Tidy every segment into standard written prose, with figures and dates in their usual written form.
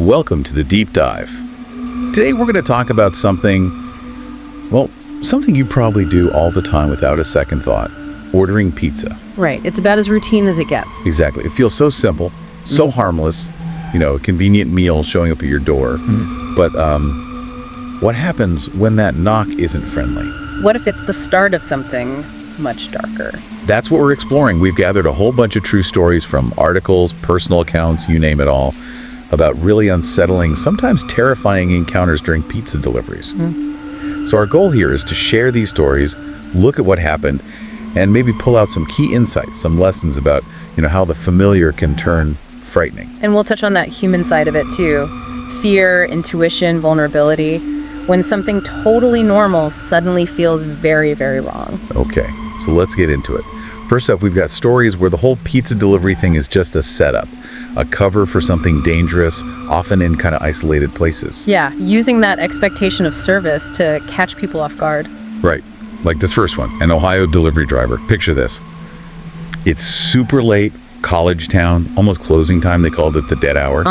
Welcome to the deep dive. Today we're going to talk about something you probably do all the time without a second thought: ordering pizza. Right. It's about as routine as it gets. Exactly. It feels so simple, so harmless, a convenient meal showing up at your door. But what happens when that knock isn't friendly? What if it's the start of something much darker? That's what we're exploring. We've gathered a whole bunch of true stories from articles, personal accounts, you name it all, about really unsettling, sometimes terrifying encounters during pizza deliveries. So our goal here is to share these stories, look at what happened, and maybe pull out some key insights, some lessons about, how the familiar can turn frightening. And we'll touch on that human side of it too. Fear, intuition, vulnerability. When something totally normal suddenly feels very, very wrong. Okay, so let's get into it. First up, we've got stories where the whole pizza delivery thing is just a setup, a cover for something dangerous, often in kind of isolated places. Yeah, using that expectation of service to catch people off guard. Right, like this first one, an Ohio delivery driver. Picture this. It's super late, college town, almost closing time. They called it the dead hour.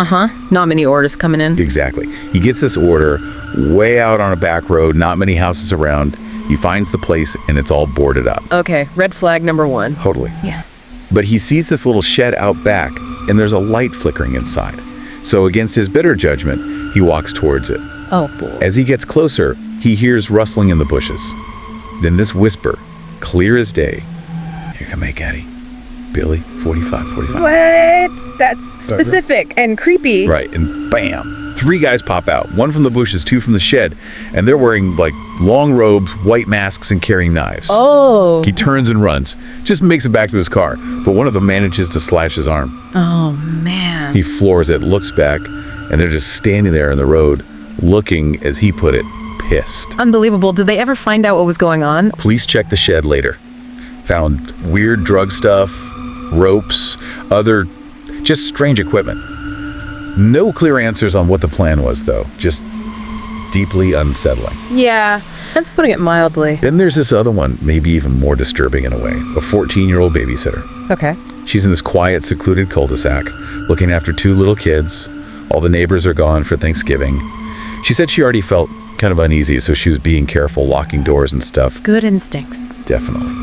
Not many orders coming in. Exactly. He gets this order way out on a back road, not many houses around. He finds the place and it's all boarded up. Okay, red flag number one. Totally. Yeah. But he sees this little shed out back and there's a light flickering inside. So against his better judgment, he walks towards it. Oh, boy. As he gets closer, he hears rustling in the bushes. Then this whisper, clear as day. Here come hey, Caddy. Billy, 45. What? That's specific and creepy. Right, and bam. 3 guys pop out, 1 from the bushes, 2 from the shed, and they're wearing long robes, white masks, and carrying knives. Oh. He turns and runs, just makes it back to his car, but one of them manages to slash his arm. Oh, man. He floors it, looks back, and they're just standing there in the road, looking, as he put it, pissed. Unbelievable. Did they ever find out what was going on? Police checked the shed later. Found weird drug stuff, ropes, other just strange equipment. No clear answers on what the plan was, though. Just deeply unsettling. Yeah, that's putting it mildly. Then there's this other one, maybe even more disturbing in a way. A 14-year-old babysitter. Okay. She's in this quiet, secluded cul-de-sac, looking after 2 little kids. All the neighbors are gone for Thanksgiving. She said she already felt kind of uneasy, so she was being careful, locking doors and stuff. Good instincts. Definitely.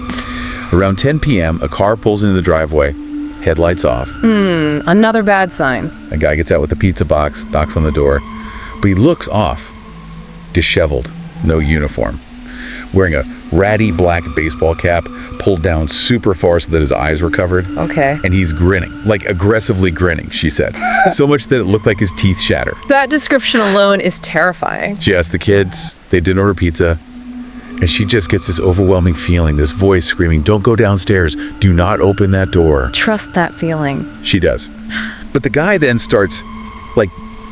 Around 10 p.m., a car pulls into the driveway, headlights off. Another bad sign. A guy gets out with a pizza box, knocks on the door, but he looks off. Disheveled, no uniform. Wearing a ratty black baseball cap, pulled down super far so that his eyes were covered. Okay. And he's grinning, aggressively grinning, she said. So much that it looked like his teeth shatter. That description alone is terrifying. She asked the kids, they didn't order pizza, and she just gets this overwhelming feeling, this voice screaming, "Don't go downstairs, do not open that door." Trust that feeling. She does. But the guy then starts,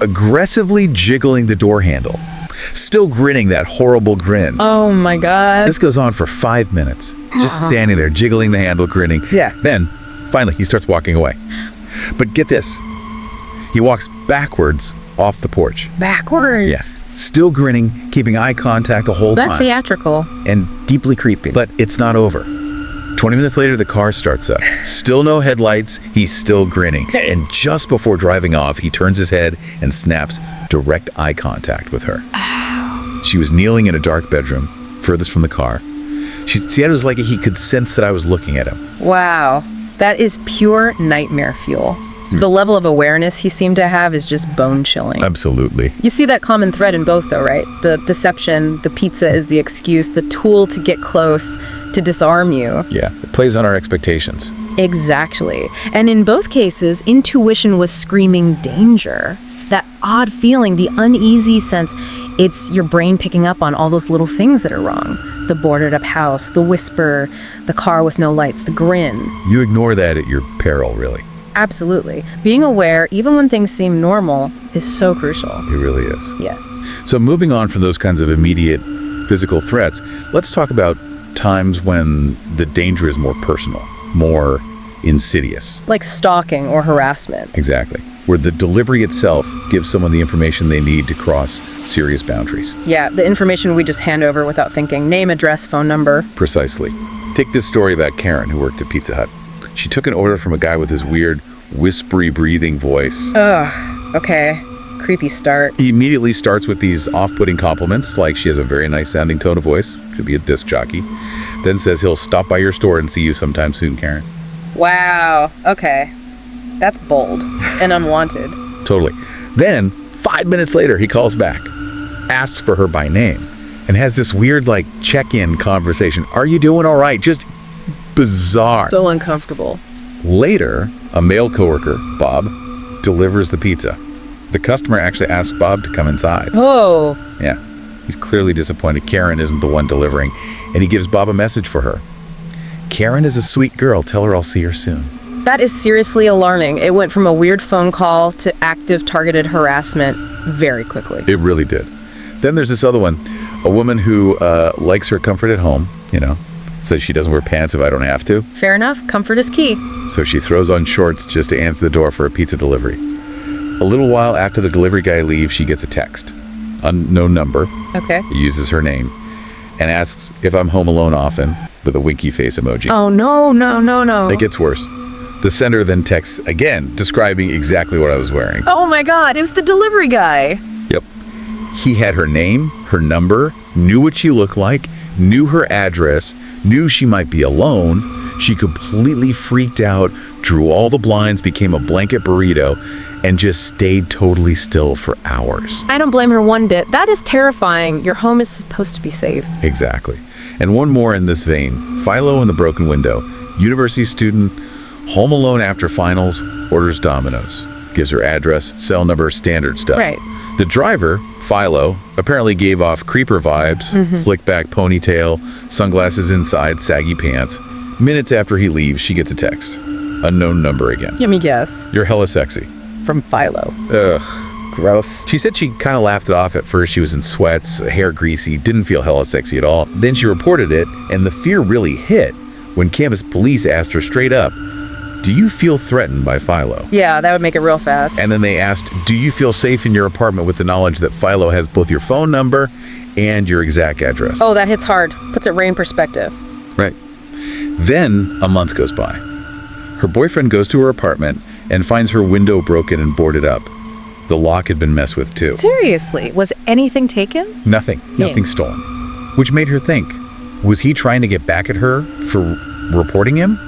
aggressively jiggling the door handle, still grinning that horrible grin. Oh my God. This goes on for 5 minutes, just standing there, jiggling the handle, grinning. Yeah. Then, finally, he starts walking away. But get this, he walks backwards off the porch. Backwards. Yes. Still grinning, keeping eye contact the whole time. That's theatrical. And deeply creepy. But it's not over. 20 minutes later, the car starts up. Still no headlights, he's still grinning. And just before driving off, he turns his head and snaps direct eye contact with her. Ow. She was kneeling in a dark bedroom, furthest from the car. She said it was like he could sense that I was looking at him. Wow. That is pure nightmare fuel. The level of awareness he seemed to have is just bone-chilling. Absolutely. You see that common thread in both, though, right? The deception, the pizza is the excuse, the tool to get close, to disarm you. Yeah, it plays on our expectations. Exactly. And in both cases, intuition was screaming danger. That odd feeling, the uneasy sense, it's your brain picking up on all those little things that are wrong. The boarded up house, the whisper, the car with no lights, the grin. You ignore that at your peril, really. Absolutely. Being aware, even when things seem normal, is so crucial. It really is. Yeah. So moving on from those kinds of immediate physical threats, let's talk about times when the danger is more personal, more insidious. Like stalking or harassment. Exactly. Where the delivery itself gives someone the information they need to cross serious boundaries. Yeah, the information we just hand over without thinking. Name, address, phone number. Precisely. Take this story about Karen, who worked at Pizza Hut. She took an order from a guy with his weird, whispery breathing voice. Ugh, okay. creepy start. He immediately starts with these off-putting compliments, like she has a very nice sounding tone of voice, could be a disc jockey, then says he'll stop by your store and see you sometime soon, Karen. Wow. Okay. That's bold and unwanted. Totally. Then, 5 minutes later, he calls back, asks for her by name, and has this weird, like, check-in conversation. Are you doing all right? Just bizarre. So uncomfortable. Later, a male coworker, Bob, delivers the pizza. The customer actually asks Bob to come inside. Oh. Yeah. He's clearly disappointed Karen isn't the one delivering, and he gives Bob a message for her. Karen is a sweet girl. Tell her I'll see her soon. That is seriously alarming. It went from a weird phone call to active targeted harassment very quickly. It really did. Then there's this other one, a woman who likes her comfort at home, says she doesn't wear pants if I don't have to. Fair enough. Comfort is key. So she throws on shorts just to answer the door for a pizza delivery. A little while after the delivery guy leaves, she gets a text. Unknown number. Okay. He uses her name and asks if I'm home alone often with a winky face emoji. Oh, no. It gets worse. The sender then texts again, describing exactly what I was wearing. Oh my God, it was the delivery guy. Yep. He had her name, her number, knew what she looked like, knew her address, knew she might be alone. She completely freaked out, drew all the blinds, became a blanket burrito, and just stayed totally still for hours. I don't blame her one bit. That is terrifying. Your home is supposed to be safe. Exactly. And one more in this vein. Philo in the broken window. University student, home alone after finals, orders Domino's. Gives her address, cell number, standard stuff. Right. The driver, Philo, apparently gave off creeper vibes, slick back ponytail, sunglasses inside, saggy pants. Minutes after he leaves, she gets a text. Unknown number again. Let me guess. You're hella sexy. From Philo. Ugh. Gross. She said she kind of laughed it off at first. She was in sweats, hair greasy, didn't feel hella sexy at all. Then she reported it, and the fear really hit when campus police asked her straight up, do you feel threatened by Philo? Yeah, that would make it real fast. And then they asked, do you feel safe in your apartment with the knowledge that Philo has both your phone number and your exact address? Oh, that hits hard. Puts it right in perspective. Right. Then a month goes by. Her boyfriend goes to her apartment and finds her window broken and boarded up. The lock had been messed with too. Seriously, was anything taken? Nothing stolen. Which made her think, was he trying to get back at her for reporting him?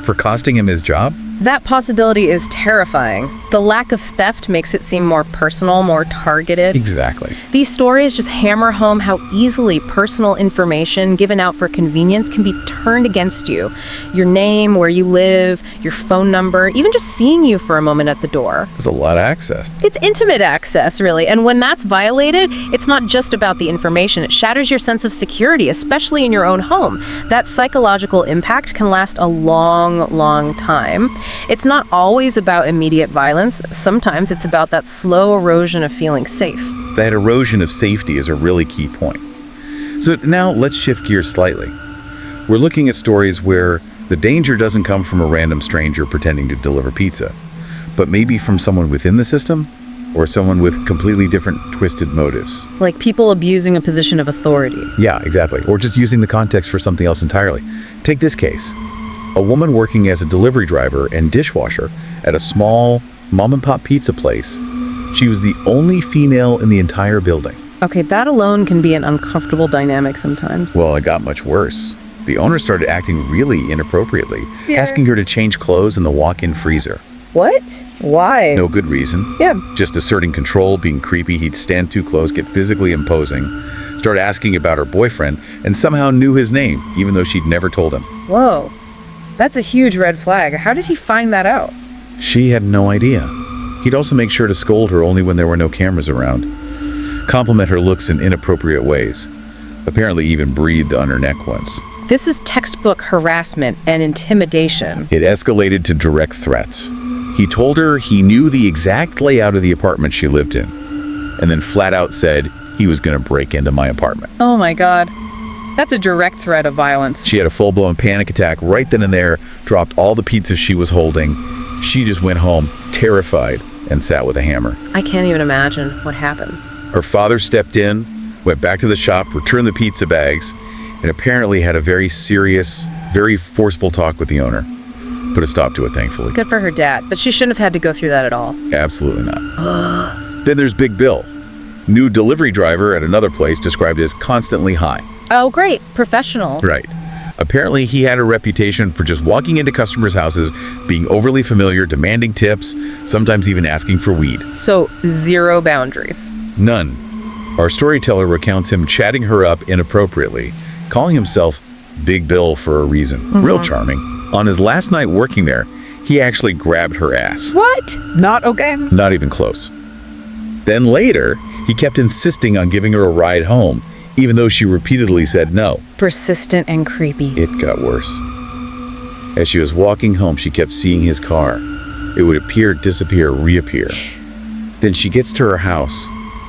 For costing him his job? That possibility is terrifying. The lack of theft makes it seem more personal, more targeted. Exactly. These stories just hammer home how easily personal information given out for convenience can be turned against you. Your name, where you live, your phone number, even just seeing you for a moment at the door. There's a lot of access. It's intimate access, really. And when that's violated, it's not just about the information. It shatters your sense of security, especially in your own home. That psychological impact can last a long, long time. It's not always about immediate violence. Sometimes it's about that slow erosion of feeling safe. That erosion of safety is a really key point. So now let's shift gears slightly. We're looking at stories where the danger doesn't come from a random stranger pretending to deliver pizza, but maybe from someone within the system or someone with completely different twisted motives. Like people abusing a position of authority. Yeah, exactly. Or just using the context for something else entirely. Take this case. A woman working as a delivery driver and dishwasher at a small mom-and-pop pizza place. She was the only female in the entire building. Okay, that alone can be an uncomfortable dynamic sometimes. Well, it got much worse. The owner started acting really inappropriately, asking her to change clothes in the walk-in freezer. What? Why? No good reason. Yeah. Just asserting control, being creepy. He'd stand too close, get physically imposing, start asking about her boyfriend, and somehow knew his name, even though she'd never told him. Whoa. That's a huge red flag. How did he find that out? She had no idea. He'd also make sure to scold her only when there were no cameras around. Compliment her looks in inappropriate ways. Apparently even breathed on her neck once. This is textbook harassment and intimidation. It escalated to direct threats. He told her he knew the exact layout of the apartment she lived in, and then flat out said he was going to break into my apartment. Oh my God. That's a direct threat of violence. She had a full-blown panic attack right then and there, dropped all the pizzas she was holding. She just went home, terrified, and sat with a hammer. I can't even imagine what happened. Her father stepped in, went back to the shop, returned the pizza bags, and apparently had a very serious, very forceful talk with the owner. Put a stop to it, thankfully. Good for her dad, but she shouldn't have had to go through that at all. Absolutely not. Then there's Big Bill, new delivery driver at another place described as constantly high. Oh, great. Professional. Right. Apparently, he had a reputation for just walking into customers' houses, being overly familiar, demanding tips, sometimes even asking for weed. So, zero boundaries. None. Our storyteller recounts him chatting her up inappropriately, calling himself Big Bill for a reason. Real charming. On his last night working there, he actually grabbed her ass. What? Not okay. Not even close. Then later, he kept insisting on giving her a ride home, even though she repeatedly said no. Persistent and creepy. It got worse. As she was walking home, she kept seeing his car. It would appear, disappear, reappear. Then she gets to her house,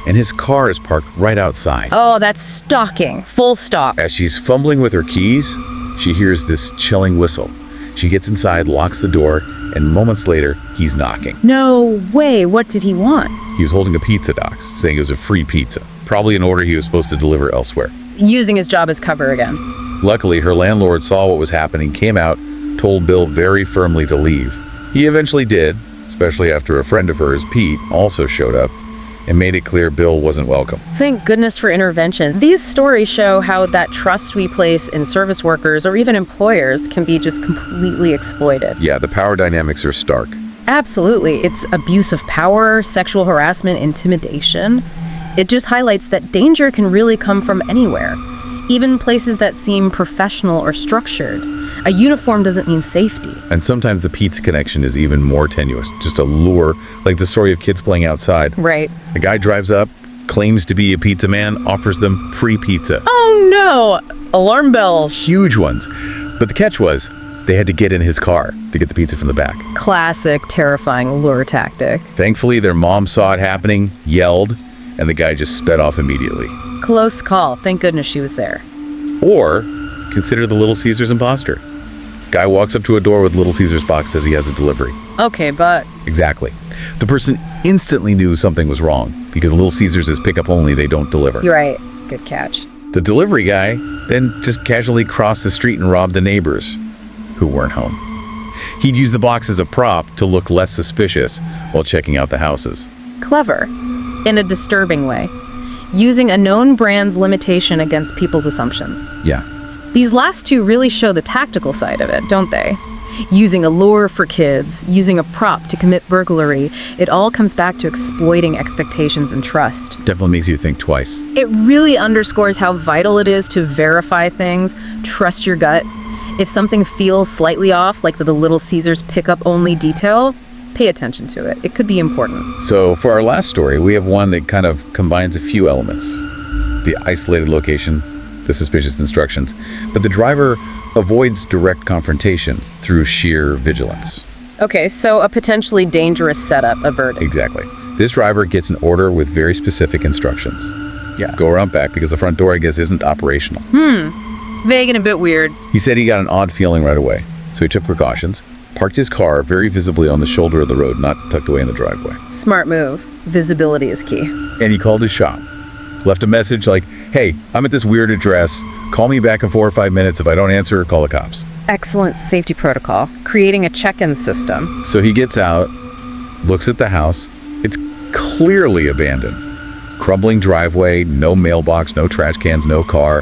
and his car is parked right outside. Oh, that's stalking. Full stop. As she's fumbling with her keys, she hears this chilling whistle. She gets inside, locks the door, and moments later, he's knocking. No way. What did he want? He was holding a pizza box, saying it was a free pizza, probably an order he was supposed to deliver elsewhere. Using his job as cover again. Luckily, her landlord saw what was happening, came out, told Bill very firmly to leave. He eventually did, especially after a friend of hers, Pete, also showed up and made it clear Bill wasn't welcome. Thank goodness for intervention. These stories show how that trust we place in service workers or even employers can be just completely exploited. Yeah, the power dynamics are stark. Absolutely. It's abuse of power, sexual harassment, intimidation. It just highlights that danger can really come from anywhere, even places that seem professional or structured. A uniform doesn't mean safety. And sometimes the pizza connection is even more tenuous, just a lure, like the story of kids playing outside. Right. A guy drives up, claims to be a pizza man, offers them free pizza. Oh no! Alarm bells. Huge ones. But the catch was, they had to get in his car to get the pizza from the back. Classic, terrifying lure tactic. Thankfully, their mom saw it happening, yelled, and the guy just sped off immediately. Close call. Thank goodness she was there. Or consider the Little Caesars imposter. Guy walks up to a door with Little Caesars box, says he has a delivery. Okay, but... Exactly. The person instantly knew something was wrong because Little Caesars is pickup only, they don't deliver. You're right. Good catch. The delivery guy then just casually crossed the street and robbed the neighbors, who weren't home. He'd use the box as a prop to look less suspicious while checking out the houses. Clever. In a disturbing way. Using a known brand's limitation against people's assumptions. Yeah. These last two really show the tactical side of it, don't they? Using a lure for kids, using a prop to commit burglary, it all comes back to exploiting expectations and trust. Definitely makes you think twice. It really underscores how vital it is to verify things, trust your gut. If something feels slightly off, like the Little Caesars pickup-only detail, pay attention to it. It could be important. So for our last story, we have one that kind of combines a few elements. The isolated location, the suspicious instructions, but the driver avoids direct confrontation through sheer vigilance. Okay, so a potentially dangerous setup averted. Exactly. This driver gets an order with very specific instructions. Yeah, go around back because the front door, I guess, isn't operational. Vague and a bit weird. He said he got an odd feeling right away, so he took precautions, parked his car very visibly on the shoulder of the road, not tucked away in the driveway. Smart move. Visibility is key. And he called his shop. Left a message like, hey, I'm at this weird address. Call me back in 4 or 5 minutes. If I don't answer, call the cops. Excellent safety protocol. Creating a check-in system. So he gets out, looks at the house. It's clearly abandoned. Crumbling driveway, no mailbox, no trash cans, no car.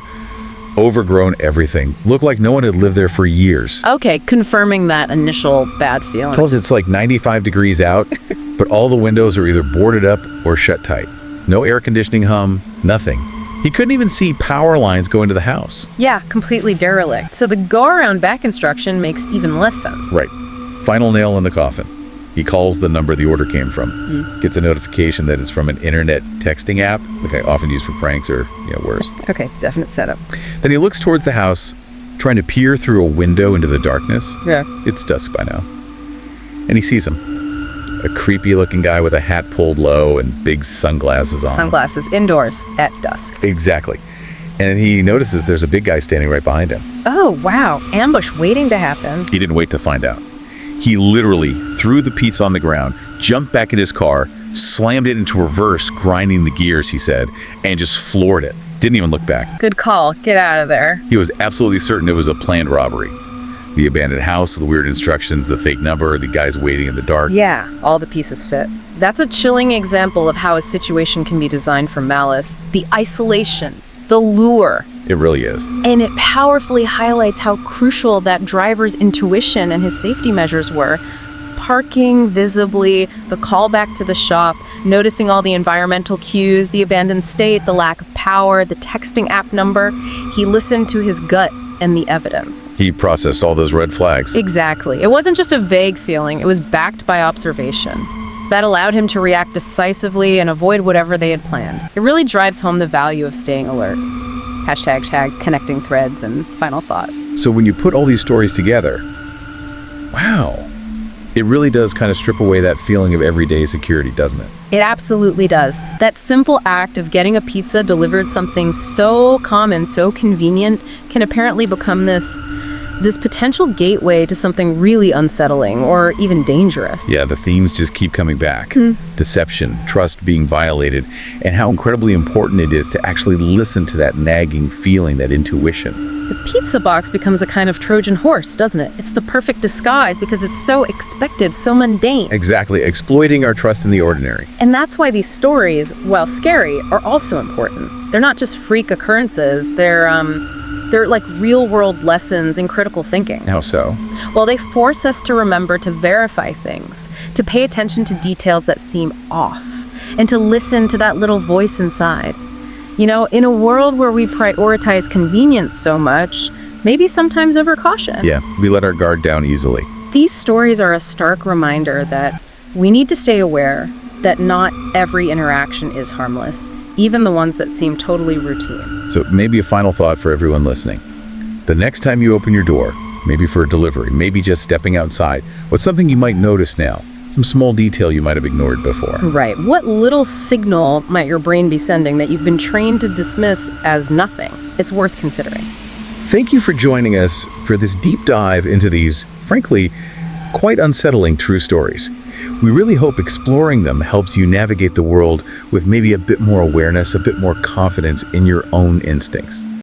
Overgrown everything. Looked like no one had lived there for years. Okay, confirming that initial bad feeling. Plus, it's like 95 degrees out, but all the windows are either boarded up or shut tight. No air conditioning hum, nothing. He couldn't even see power lines go into the house. Yeah, completely derelict. So the go-around back instruction makes even less sense. Right. Final nail in the coffin. He calls the number the order came from. Gets a notification that it's from an internet texting app, like I often use for pranks or, worse. Okay, definite setup. Then he looks towards the house, trying to peer through a window into the darkness. Yeah. It's dusk by now. And he sees him. A creepy-looking guy with a hat pulled low and big sunglasses on. Sunglasses, indoors, at dusk. Exactly. And he notices there's a big guy standing right behind him. Oh, wow. Ambush waiting to happen. He didn't wait to find out. He literally threw the pizza on the ground, jumped back in his car, slammed it into reverse, grinding the gears, he said, and just floored it. Didn't even look back. Good call. Get out of there. He was absolutely certain it was a planned robbery. The abandoned house, the weird instructions, the fake number, the guys waiting in the dark. Yeah, all the pieces fit. That's a chilling example of how a situation can be designed for malice. The isolation, the lure. It really is. And it powerfully highlights how crucial that driver's intuition and his safety measures were. Parking visibly, the call back to the shop, noticing all the environmental cues, the abandoned state, the lack of power, the texting app number. He listened to his gut and the evidence. He processed all those red flags. Exactly. It wasn't just a vague feeling, it was backed by observation. That allowed him to react decisively and avoid whatever they had planned. It really drives home the value of staying alert. Hashtag connecting threads and final thought. So when you put all these stories together, wow, it really does kind of strip away that feeling of everyday security, doesn't it? It absolutely does. That simple act of getting a pizza delivered, something so common, so convenient, can apparently become this potential gateway to something really unsettling or even dangerous. Yeah, the themes just keep coming back. Deception, trust being violated, and how incredibly important it is to actually listen to that nagging feeling, that intuition. The pizza box becomes a kind of Trojan horse, doesn't it? It's the perfect disguise because it's so expected, so mundane. Exactly, exploiting our trust in the ordinary. And that's why these stories, while scary, are also important. They're not just freak occurrences, they're like real-world lessons in critical thinking. How so? Well, they force us to remember to verify things, to pay attention to details that seem off, and to listen to that little voice inside. You know, in a world where we prioritize convenience so much, maybe sometimes over caution. Yeah, we let our guard down easily. These stories are a stark reminder that we need to stay aware that not every interaction is harmless, even the ones that seem totally routine. So maybe a final thought for everyone listening. The next time you open your door, maybe for a delivery, maybe just stepping outside, what's something you might notice now? Some small detail you might have ignored before. Right. What little signal might your brain be sending that you've been trained to dismiss as nothing? It's worth considering. Thank you for joining us for this deep dive into these, frankly, quite unsettling true stories. We really hope exploring them helps you navigate the world with maybe a bit more awareness, a bit more confidence in your own instincts.